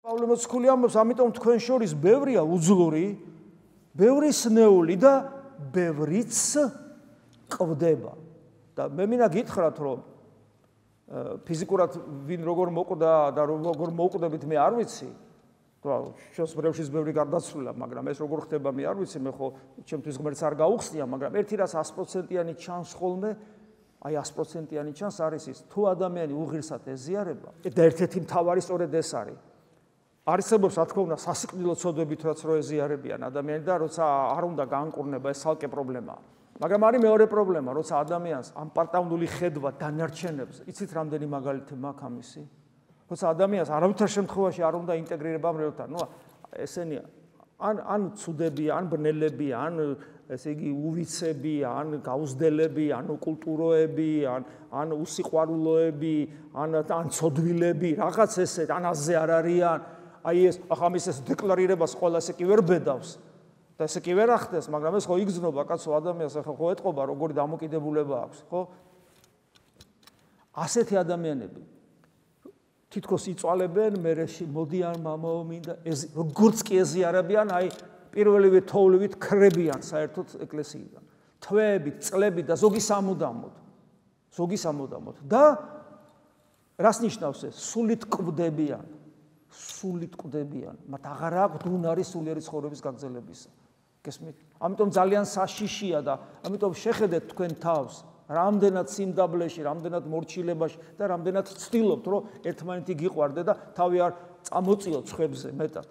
პავლე მოციქული ამბობს, ამიტომ თქვენ შორის ბევრია უძლური, ბევრი სნეული და ბევრიც ყვდება. და მე მინდა გითხრათ, რომ ფიზიკურად ვინ როგორ მოკვდა და როგორ მოკვდებით მე არ ვიცი. შენს მრევლშიც ბევრი გარდაცვლილა, მაგრამ ეს როგორ ხდება მე არ ვიცი, მე ხო ჩემთვის ღმერთს არ გაუხსნია, მაგრამ ერთი რას 100%-იანი ჩანს ხოლმე, აი 100%-იანი ჩანს არის ის, თუ ადამიანი უღირსად ეზიარება, და ერთ-ერთი მთავარი სწორედ ეს არის. არსებობს, რა თქმა უნდა, სასიკვდილო ცოდვებით რაც რო ეზიარებიან ადამიანი და როცა არ უნდა გაანკურნება, ეს ცალკე პრობლემაა. მაგრამ არის მეორე პრობლემა, როცა ადამიანს ამ პარტაუნული ხედვა დანარჩენებს, იცით რამდენი მაგალითი მაქვს ამისი? როცა ადამიანს არავითარ შემთხვევაში არ უნდა ინტეგრირება მრევლთან, ესენია ან ცუდებია, ან ბნელებია, ან ესე იგი უვიცები, ან გაუზდელები, ან კულტუროები, ან უსიყვარულოები, ან ცოდვილები, რაღაც ესეთ, ან აზზე არ არიან. აი ეს ახამის ეს დეკლარირებას ყველა ესე კი ვერ ბედავს და ესე კი ვერ ახდენს, მაგრამ ეს ხო იგზნობა კაცო ადამიანს, ახლა ხო ეტყობა როგორი დამოკიდებულება აქვს, ხო? ასეთი ადამიანები თითქოს იწვალებენ, მერეში მოდიან მამაო მინდა, როგორც კი ეზიარებიან, აი პირველივე თოვლივით ქრებიან საერთოდ ეკლესიიდან. თვეებით, წლებით და ზოგი სამუდამოდ. და რას ნიშნავს ეს? სულით კვდებიან. მათ აღარ აქვთ უნარი სულიერი ცხოვრების გაგრძელებისა. გესმით? ამიტომ ძალიან საშიშია და ამიტომ შეხედეთ თქვენ თავს, რამდენად სიმდაბლეში, რამდენად მორჩილებაში და რამდენად ცდილობთ, რომ ერთმანეთი გიყვარდე და თავი არ წამოწიოთ ხვებზე მეტად.